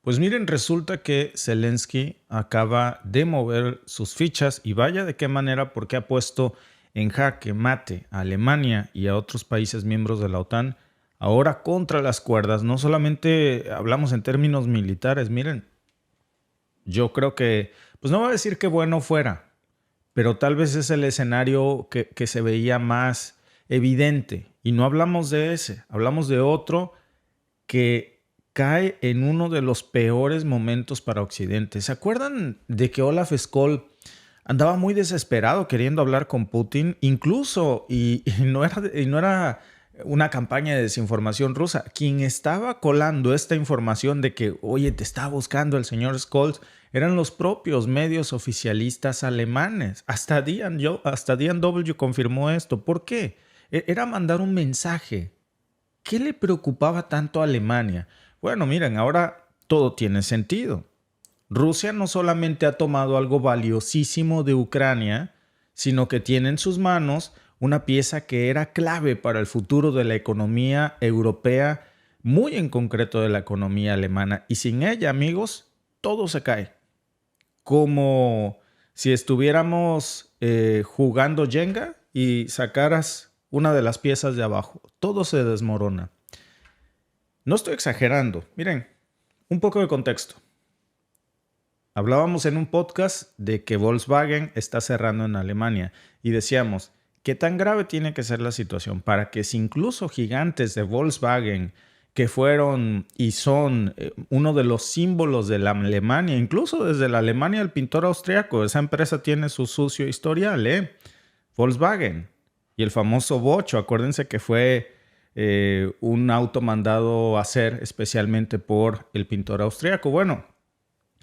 Pues miren, resulta que Zelensky acaba de mover sus fichas y vaya de qué manera, porque ha puesto en jaque mate a Alemania y a otros países miembros de la OTAN ahora contra las cuerdas. No solamente hablamos en términos militares, miren, yo creo que, pues no voy a decir que bueno fuera, pero tal vez es el escenario que se veía más evidente. Y no hablamos de ese, hablamos de otro que cae en uno de los peores momentos para Occidente. ¿Se acuerdan de que Olaf Scholz andaba muy desesperado queriendo hablar con Putin? Incluso, y no era una campaña de desinformación rusa. Quien estaba colando esta información de que, oye, te está buscando el señor Scholz, eran los propios medios oficialistas alemanes. Hasta Diane W confirmó esto. ¿Por qué? Era mandar un mensaje. ¿Qué le preocupaba tanto a Alemania? Bueno, miren, ahora todo tiene sentido. Rusia no solamente ha tomado algo valiosísimo de Ucrania, sino que tiene en sus manos una pieza que era clave para el futuro de la economía europea, muy en concreto de la economía alemana. Y sin ella, amigos, todo se cae. Como si estuviéramos jugando Jenga y sacaras una de las piezas de abajo. Todo se desmorona. No estoy exagerando. Miren, un poco de contexto. Hablábamos en un podcast de que Volkswagen está cerrando en Alemania y decíamos, ¿qué tan grave tiene que ser la situación para que si incluso gigantes de Volkswagen que fueron y son uno de los símbolos de la Alemania, incluso desde la Alemania del pintor austriaco, esa empresa tiene su sucio historial, Volkswagen y el famoso Bocho, acuérdense que fue un auto mandado a hacer especialmente por el pintor austriaco. Bueno,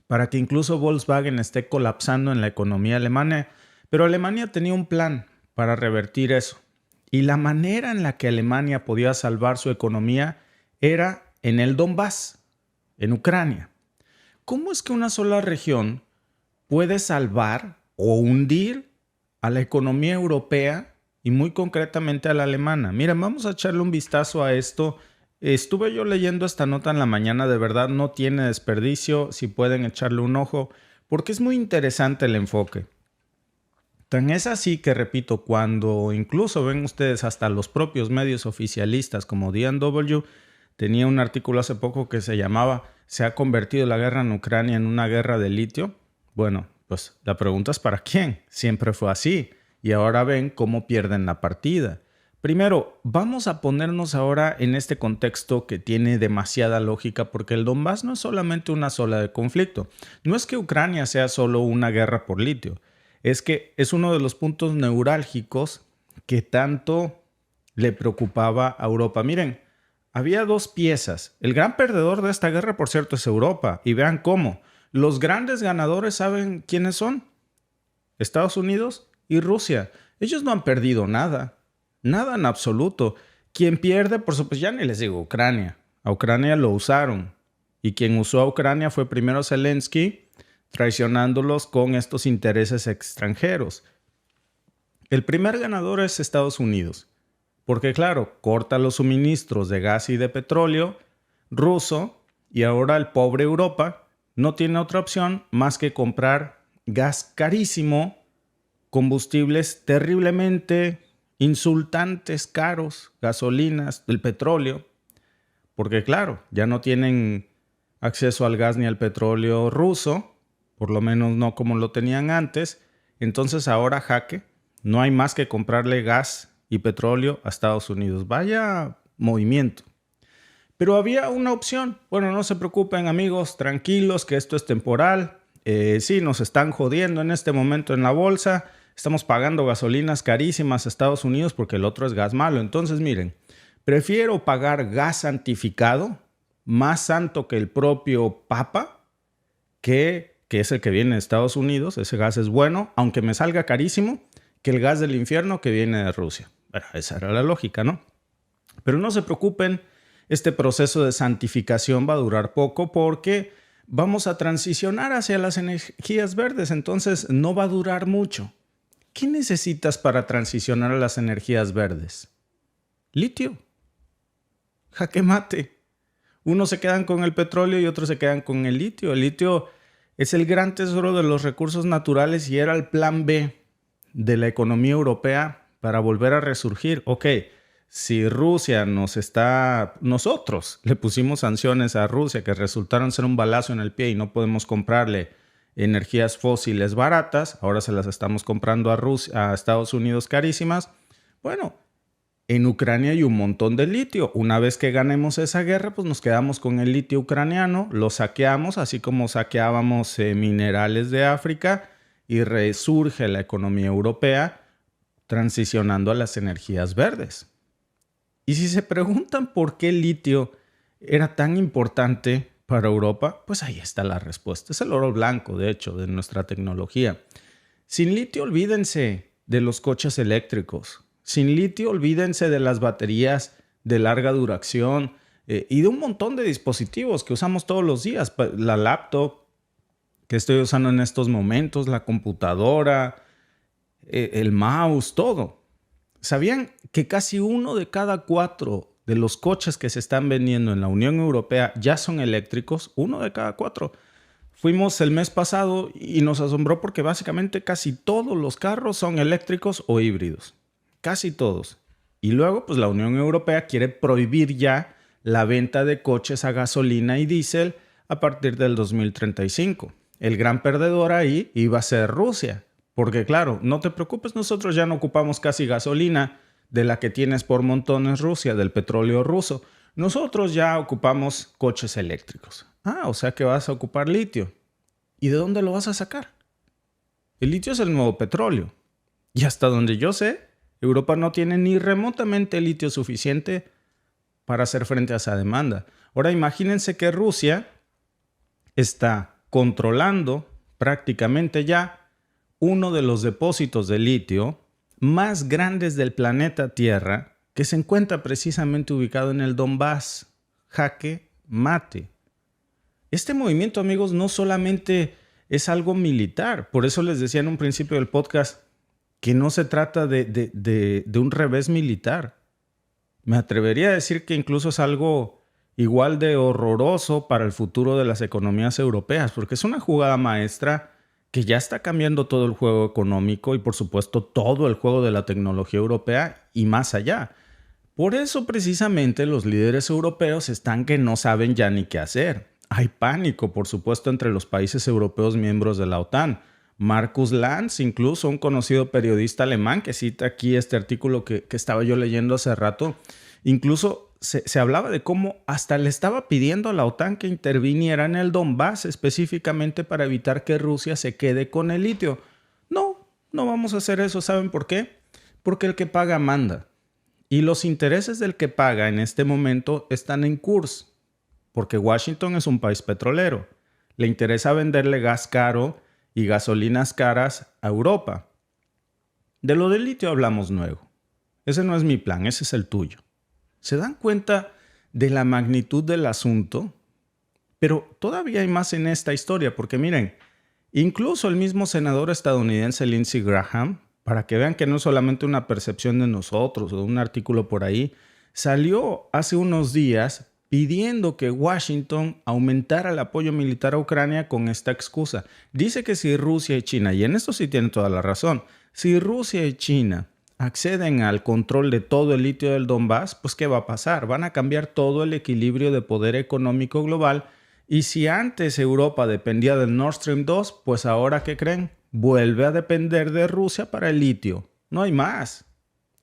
para que incluso Volkswagen esté colapsando en la economía alemana, pero Alemania tenía un plan para revertir eso. Y la manera en la que Alemania podía salvar su economía era en el Donbass, en Ucrania. ¿Cómo es que una sola región puede salvar o hundir a la economía europea y muy concretamente a la alemana? Miren, vamos a echarle un vistazo a esto. Estuve yo leyendo esta nota en la mañana, de verdad no tiene desperdicio, si pueden echarle un ojo, porque es muy interesante el enfoque. Tan es así que, repito, cuando incluso ven ustedes hasta los propios medios oficialistas como DW, tenía un artículo hace poco que se llamaba ¿Se ha convertido la guerra en Ucrania en una guerra de litio? Bueno, pues la pregunta es ¿para quién? Siempre fue así. Y ahora ven cómo pierden la partida. Primero, vamos a ponernos ahora en este contexto que tiene demasiada lógica porque el Donbass no es solamente una zona de conflicto. No es que Ucrania sea solo una guerra por litio. Es que es uno de los puntos neurálgicos que tanto le preocupaba a Europa. Miren, había dos piezas. El gran perdedor de esta guerra, por cierto, es Europa. Y vean cómo. Los grandes ganadores, ¿saben quiénes son? Estados Unidos y Rusia. Ellos no han perdido nada. Nada en absoluto. Quien pierde, por supuesto, ya ni les digo Ucrania. A Ucrania lo usaron. Y quien usó a Ucrania fue primero Zelensky, traicionándolos con estos intereses extranjeros. El primer ganador es Estados Unidos. Porque claro, corta los suministros de gas y de petróleo ruso y ahora el pobre Europa no tiene otra opción más que comprar gas carísimo, combustibles terriblemente insultantes, caros, gasolinas, el petróleo, porque claro, ya no tienen acceso al gas ni al petróleo ruso, por lo menos no como lo tenían antes, entonces ahora jaque, no hay más que comprarle gas y petróleo a Estados Unidos. Vaya movimiento. Pero había una opción. Bueno, no se preocupen amigos, tranquilos que esto es temporal. Sí, nos están jodiendo en este momento en la bolsa. Estamos pagando gasolinas carísimas a Estados Unidos porque el otro es gas malo. Entonces, miren, prefiero pagar gas santificado, más santo que el propio Papa, que es el que viene de Estados Unidos. Ese gas es bueno, aunque me salga carísimo, que el gas del infierno que viene de Rusia. Bueno, esa era la lógica, ¿no? Pero no se preocupen, este proceso de santificación va a durar poco porque vamos a transicionar hacia las energías verdes, entonces no va a durar mucho. ¿Qué necesitas para transicionar a las energías verdes? Litio. Jaque mate. Unos se quedan con el petróleo y otros se quedan con el litio. El litio es el gran tesoro de los recursos naturales y era el plan B de la economía europea para volver a resurgir. Ok, si Rusia nosotros le pusimos sanciones a Rusia que resultaron ser un balazo en el pie y no podemos comprarle energías fósiles baratas, ahora se las estamos comprando a Estados Unidos carísimas. Bueno, en Ucrania hay un montón de litio. Una vez que ganemos esa guerra, pues nos quedamos con el litio ucraniano, lo saqueamos, así como saqueábamos minerales de África, y resurge la economía europea transicionando a las energías verdes. Y si se preguntan por qué el litio era tan importante para Europa, pues ahí está la respuesta. Es el oro blanco, de hecho, de nuestra tecnología. Sin litio, olvídense de los coches eléctricos. Sin litio, olvídense de las baterías de larga duración y de un montón de dispositivos que usamos todos los días. La laptop que estoy usando en estos momentos, la computadora, el mouse, todo. ¿Sabían que casi 1 de cada 4 de los coches que se están vendiendo en la Unión Europea ya son eléctricos? 1 de cada 4. Fuimos el mes pasado y nos asombró porque básicamente casi todos los carros son eléctricos o híbridos. Casi todos. Y luego, pues la Unión Europea quiere prohibir ya la venta de coches a gasolina y diésel a partir del 2035. El gran perdedor ahí iba a ser Rusia. Porque claro, no te preocupes, nosotros ya no ocupamos casi gasolina de la que tienes por montones Rusia, del petróleo ruso. Nosotros ya ocupamos coches eléctricos. O sea que vas a ocupar litio. ¿Y de dónde lo vas a sacar? El litio es el nuevo petróleo. Y hasta donde yo sé, Europa no tiene ni remotamente litio suficiente para hacer frente a esa demanda. Ahora imagínense que Rusia está controlando prácticamente ya uno de los depósitos de litio más grandes del planeta Tierra, que se encuentra precisamente ubicado en el Donbass. Jaque mate. Este movimiento, amigos, no solamente es algo militar. Por eso les decía en un principio del podcast que no se trata de un revés militar. Me atrevería a decir que incluso es algo igual de horroroso para el futuro de las economías europeas, porque es una jugada maestra que ya está cambiando todo el juego económico y por supuesto todo el juego de la tecnología europea y más allá. Por eso precisamente los líderes europeos están que no saben ya ni qué hacer. Hay pánico, por supuesto, entre los países europeos miembros de la OTAN. Markus Lanz, incluso un conocido periodista alemán que cita aquí este artículo que estaba yo leyendo hace rato, incluso se hablaba de cómo hasta le estaba pidiendo a la OTAN que interviniera en el Donbass específicamente para evitar que Rusia se quede con el litio. No vamos a hacer eso. ¿Saben por qué? Porque el que paga manda. Y los intereses del que paga en este momento están en curso. Porque Washington es un país petrolero. Le interesa venderle gas caro y gasolinas caras a Europa. De lo del litio hablamos luego. Ese no es mi plan, ese es el tuyo. ¿Se dan cuenta de la magnitud del asunto? Pero todavía hay más en esta historia, porque miren, incluso el mismo senador estadounidense Lindsey Graham, para que vean que no es solamente una percepción de nosotros o de un artículo por ahí, salió hace unos días pidiendo que Washington aumentara el apoyo militar a Ucrania con esta excusa. Dice que si Rusia y China, y en esto sí tiene toda la razón, si Rusia y China acceden al control de todo el litio del Donbass, pues ¿qué va a pasar? Van a cambiar todo el equilibrio de poder económico global y si antes Europa dependía del Nord Stream 2, pues ahora ¿qué creen? Vuelve a depender de Rusia para el litio. No hay más.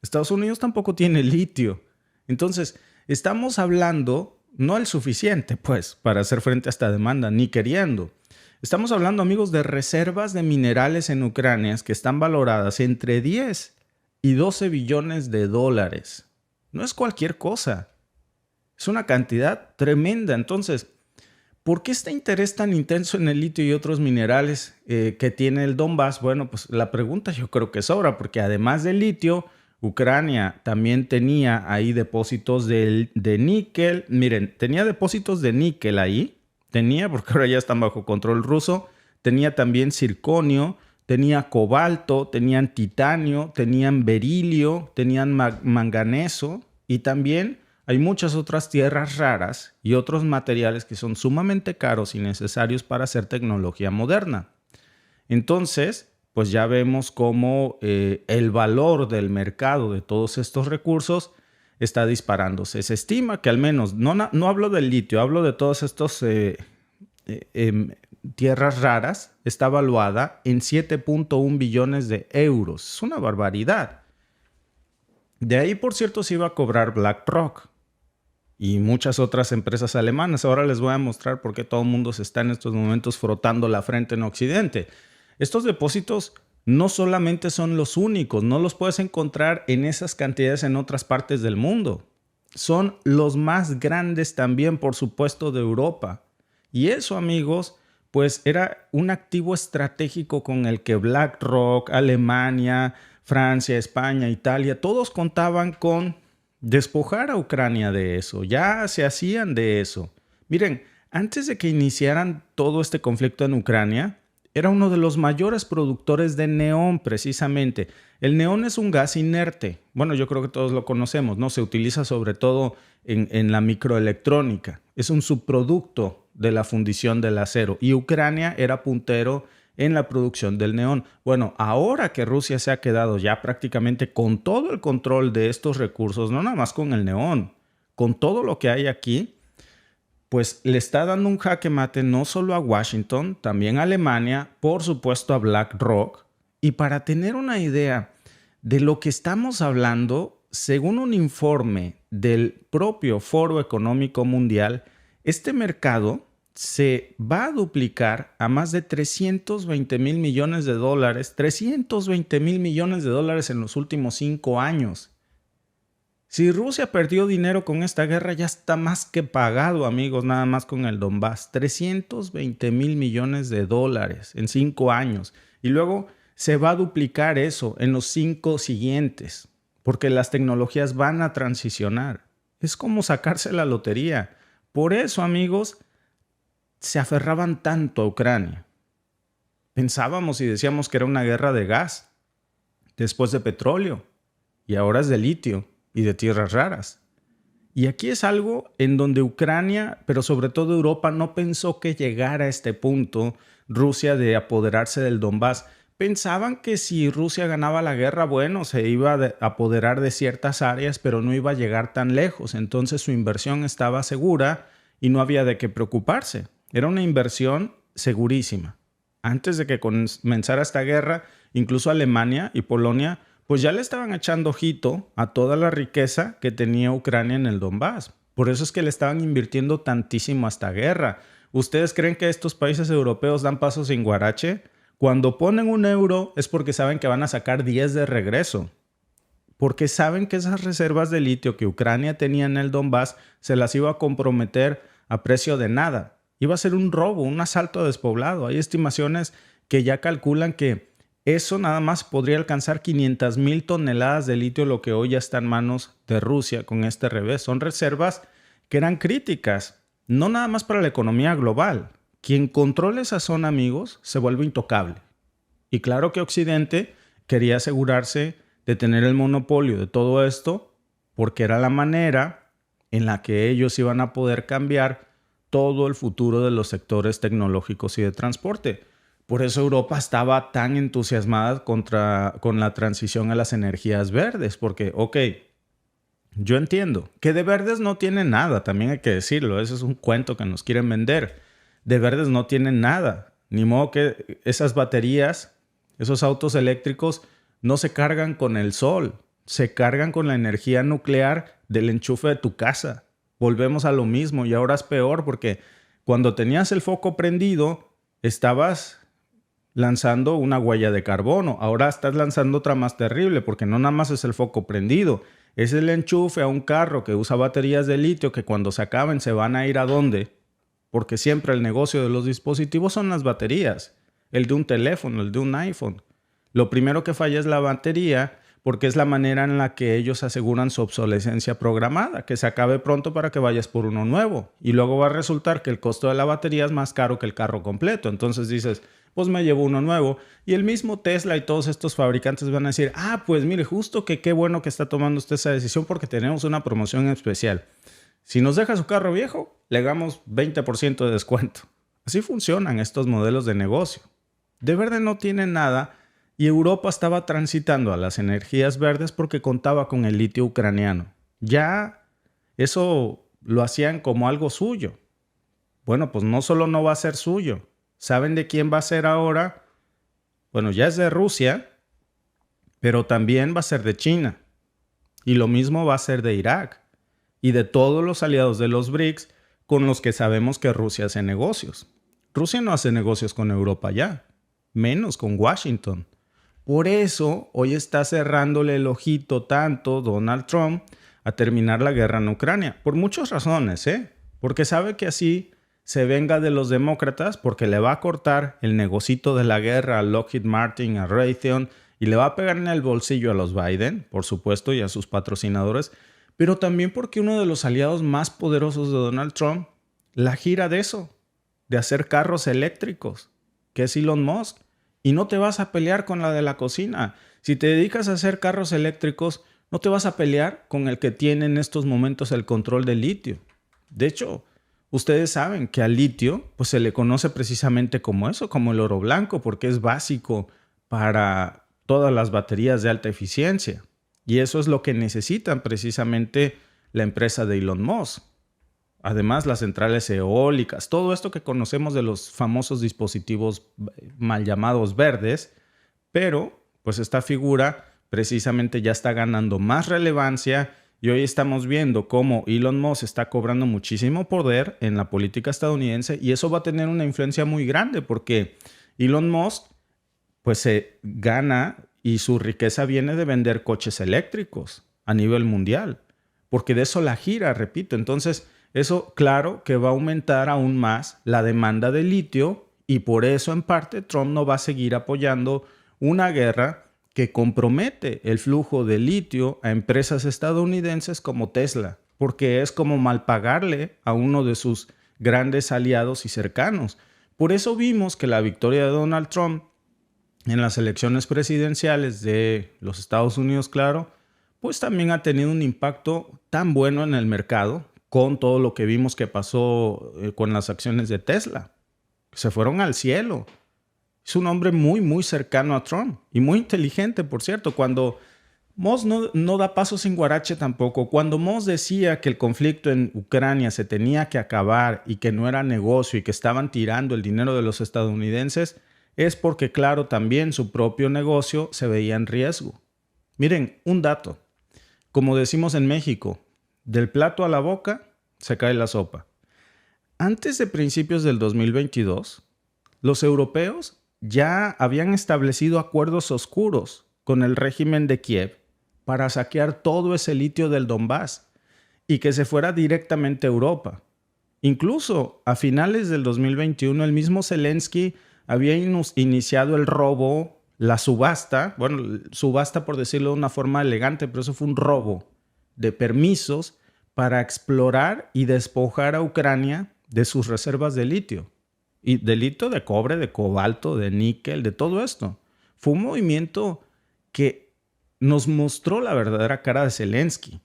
Estados Unidos tampoco tiene litio. Entonces, estamos hablando no el suficiente, pues, para hacer frente a esta demanda, ni queriendo. Estamos hablando, amigos, de reservas de minerales en Ucrania que están valoradas entre 10 y 12 billones de dólares. No es cualquier cosa. Es una cantidad tremenda. Entonces, ¿por qué este interés tan intenso en el litio y otros minerales que tiene el Donbass? Bueno, pues la pregunta yo creo que sobra, porque además del litio, Ucrania también tenía ahí depósitos de níquel. Miren, tenía depósitos de níquel ahí. Tenía, porque ahora ya están bajo control ruso. Tenía también circonio, tenía cobalto, tenían titanio, tenían berilio, tenían manganeso y también hay muchas otras tierras raras y otros materiales que son sumamente caros y necesarios para hacer tecnología moderna. Entonces, pues ya vemos cómo el valor del mercado de todos estos recursos está disparándose. Se estima que al menos, no hablo del litio, hablo de todos estos tierras raras, está valuada en 7.1 billones de euros. Es una barbaridad. De ahí, por cierto, se iba a cobrar BlackRock y muchas otras empresas alemanas. Ahora les voy a mostrar por qué todo el mundo se está en estos momentos frotando la frente en Occidente. Estos depósitos no solamente son los únicos, no los puedes encontrar en esas cantidades en otras partes del mundo. Son los más grandes también, por supuesto, de Europa. Y eso, amigos, pues era un activo estratégico con el que BlackRock, Alemania, Francia, España, Italia, todos contaban con despojar a Ucrania de eso. Ya se hacían de eso. Miren, antes de que iniciaran todo este conflicto en Ucrania, era uno de los mayores productores de neón, precisamente. El neón es un gas inerte. Bueno, yo creo que todos lo conocemos, ¿no? Se utiliza sobre todo en la microelectrónica. Es un subproducto de la fundición del acero. Y Ucrania era puntero en la producción del neón. Bueno, ahora que Rusia se ha quedado ya prácticamente con todo el control de estos recursos, no nada más con el neón, con todo lo que hay aquí, pues le está dando un jaque mate no solo a Washington, también a Alemania, por supuesto a BlackRock. Y para tener una idea de lo que estamos hablando, según un informe del propio Foro Económico Mundial, este mercado se va a duplicar a más de 320 mil millones de dólares, 320 mil millones de dólares en los últimos 5 años. Si Rusia perdió dinero con esta guerra, ya está más que pagado, amigos, nada más con el Donbass. 320 mil millones de dólares en 5 años. Y luego se va a duplicar eso en los 5 siguientes, porque las tecnologías van a transicionar. Es como sacarse la lotería. Por eso, amigos, se aferraban tanto a Ucrania. Pensábamos y decíamos que era una guerra de gas, después de petróleo, y ahora es de litio y de tierras raras. Y aquí es algo en donde Ucrania, pero sobre todo Europa, no pensó que llegara a este punto Rusia de apoderarse del Donbass. Pensaban que si Rusia ganaba la guerra, bueno, se iba a apoderar de ciertas áreas, pero no iba a llegar tan lejos. Entonces su inversión estaba segura y no había de qué preocuparse. Era una inversión segurísima. Antes de que comenzara esta guerra, incluso Alemania y Polonia pues ya le estaban echando ojito a toda la riqueza que tenía Ucrania en el Donbass. Por eso es que le estaban invirtiendo tantísimo a esta guerra. ¿Ustedes creen que estos países europeos dan pasos sin guarache? Cuando ponen un euro es porque saben que van a sacar 10 de regreso. Porque saben que esas reservas de litio que Ucrania tenía en el Donbass se las iba a comprometer a precio de nada. Iba a ser un robo, un asalto despoblado. Hay estimaciones que ya calculan que eso nada más podría alcanzar 500,000 toneladas de litio, lo que hoy ya está en manos de Rusia con este revés. Son reservas que eran críticas, no nada más para la economía global. Quien controla esa zona, amigos, se vuelve intocable. Y claro que Occidente quería asegurarse de tener el monopolio de todo esto porque era la manera en la que ellos iban a poder cambiar todo el futuro de los sectores tecnológicos y de transporte. Por eso Europa estaba tan entusiasmada con la transición a las energías verdes, porque, ok, yo entiendo que de verdes no tienen nada, también hay que decirlo, eso es un cuento que nos quieren vender. De verdes no tienen nada, ni modo que esas baterías, esos autos eléctricos no se cargan con el sol, se cargan con la energía nuclear del enchufe de tu casa. Volvemos a lo mismo y ahora es peor porque cuando tenías el foco prendido, estabas lanzando una huella de carbono. Ahora estás lanzando otra más terrible porque no nada más es el foco prendido. Es el enchufe a un carro que usa baterías de litio que cuando se acaben se van a ir ¿a dónde? Porque siempre el negocio de los dispositivos son las baterías. El de un teléfono, el de un iPhone. Lo primero que falla es la batería porque es la manera en la que ellos aseguran su obsolescencia programada, que se acabe pronto para que vayas por uno nuevo. Y luego va a resultar que el costo de la batería es más caro que el carro completo. Entonces dices, pues me llevo uno nuevo. Y el mismo Tesla y todos estos fabricantes van a decir, pues mire, justo que qué bueno que está tomando usted esa decisión porque tenemos una promoción especial. Si nos deja su carro viejo, le damos 20% de descuento. Así funcionan estos modelos de negocio. De verde no tienen nada y Europa estaba transitando a las energías verdes porque contaba con el litio ucraniano. Ya eso lo hacían como algo suyo. Bueno, pues no solo no va a ser suyo. ¿Saben de quién va a ser ahora? Bueno, ya es de Rusia, pero también va a ser de China. Y lo mismo va a ser de Irak y de todos los aliados de los BRICS con los que sabemos que Rusia hace negocios. Rusia no hace negocios con Europa ya, menos con Washington. Por eso hoy está cerrándole el ojito tanto Donald Trump a terminar la guerra en Ucrania. Por muchas razones, porque sabe que así se venga de los demócratas porque le va a cortar el negocito de la guerra a Lockheed Martin, a Raytheon y le va a pegar en el bolsillo a los Biden, por supuesto, y a sus patrocinadores, pero también porque uno de los aliados más poderosos de Donald Trump la gira de eso, de hacer carros eléctricos, que es Elon Musk. Y no te vas a pelear con la de la cocina. Si te dedicas a hacer carros eléctricos, no te vas a pelear con el que tiene en estos momentos el control del litio. De hecho, ustedes saben que al litio pues se le conoce precisamente como eso, como el oro blanco, porque es básico para todas las baterías de alta eficiencia. Y eso es lo que necesitan precisamente la empresa de Elon Musk. Además, las centrales eólicas, todo esto que conocemos de los famosos dispositivos mal llamados verdes, pero pues esta figura precisamente ya está ganando más relevancia y hoy estamos viendo cómo Elon Musk está cobrando muchísimo poder en la política estadounidense y eso va a tener una influencia muy grande porque Elon Musk pues se gana y su riqueza viene de vender coches eléctricos a nivel mundial, porque de eso la gira, repito. Entonces, eso, claro, que va a aumentar aún más la demanda de litio y por eso, en parte, Trump no va a seguir apoyando una guerra que compromete el flujo de litio a empresas estadounidenses como Tesla, porque es como mal pagarle a uno de sus grandes aliados y cercanos. Por eso vimos que la victoria de Donald Trump en las elecciones presidenciales de los Estados Unidos, claro, pues también ha tenido un impacto tan bueno en el mercado con todo lo que vimos que pasó con las acciones de Tesla. Se fueron al cielo. Es un hombre muy, muy cercano a Trump y muy inteligente, por cierto. Cuando Musk no da paso sin guarache tampoco. Cuando Musk decía que el conflicto en Ucrania se tenía que acabar y que no era negocio y que estaban tirando el dinero de los estadounidenses, es porque, claro, también su propio negocio se veía en riesgo. Miren, un dato. Como decimos en México, del plato a la boca se cae la sopa. Antes de principios del 2022, los europeos ya habían establecido acuerdos oscuros con el régimen de Kiev para saquear todo ese litio del Donbass y que se fuera directamente a Europa. Incluso a finales del 2021, el mismo Zelensky había iniciado el robo, la subasta, bueno, subasta por decirlo de una forma elegante, pero eso fue un robo de permisos para explorar y despojar a Ucrania de sus reservas de litio. Y de litio, de cobre, de cobalto, de níquel, de todo esto. Fue un movimiento que nos mostró la verdadera cara de Zelensky.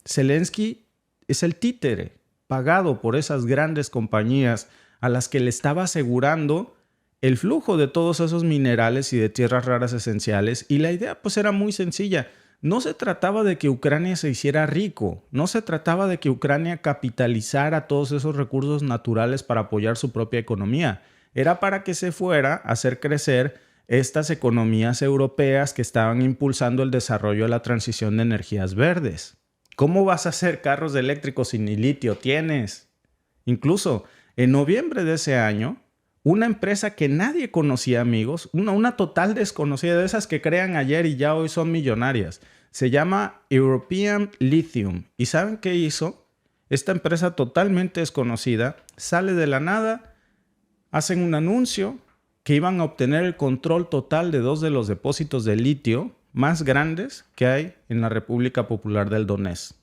Zelensky es el títere pagado por esas grandes compañías a las que le estaba asegurando el flujo de todos esos minerales y de tierras raras esenciales. Y la idea pues era muy sencilla. No se trataba de que Ucrania se hiciera rico, no se trataba de que Ucrania capitalizara todos esos recursos naturales para apoyar su propia economía. Era para que se fuera a hacer crecer estas economías europeas que estaban impulsando el desarrollo de la transición de energías verdes. ¿Cómo vas a hacer carros eléctricos si ni litio tienes? Incluso en noviembre de ese año, una empresa que nadie conocía, amigos, una total desconocida, de esas que crean ayer y ya hoy son millonarias, se llama European Lithium. ¿Y saben qué hizo? Esta empresa totalmente desconocida sale de la nada, hacen un anuncio que iban a obtener el control total de 2 de los depósitos de litio más grandes que hay en la República Popular del Donetsk.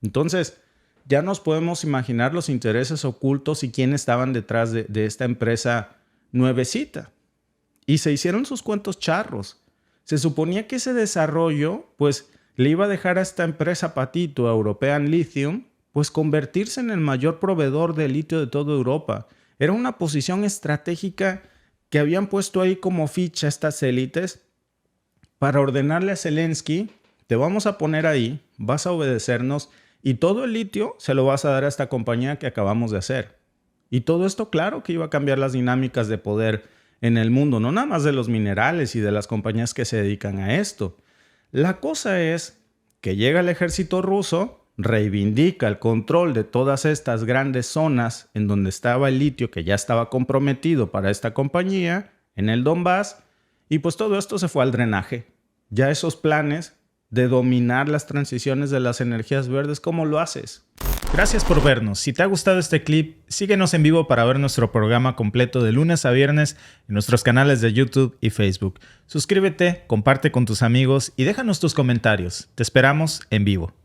Entonces, ya nos podemos imaginar los intereses ocultos y quiénes estaban detrás de esta empresa nuevecita. y se hicieron sus cuentos charros. Se suponía que ese desarrollo, pues, le iba a dejar a esta empresa patito, European Lithium, pues convertirse en el mayor proveedor de litio de toda Europa. Era una posición estratégica que habían puesto ahí como ficha estas élites para ordenarle a Zelensky: te vamos a poner ahí, vas a obedecernos y todo el litio se lo vas a dar a esta compañía que acabamos de hacer. Y todo esto, claro que iba a cambiar las dinámicas de poder en el mundo, no nada más de los minerales y de las compañías que se dedican a esto. La cosa es que llega el ejército ruso, reivindica el control de todas estas grandes zonas en donde estaba el litio que ya estaba comprometido para esta compañía, en el Donbass, y pues todo esto se fue al drenaje. Ya esos planes de dominar las transiciones de las energías verdes, ¿cómo lo haces? Gracias por vernos. Si te ha gustado este clip, síguenos en vivo para ver nuestro programa completo de lunes a viernes en nuestros canales de YouTube y Facebook. Suscríbete, comparte con tus amigos y déjanos tus comentarios. Te esperamos en vivo.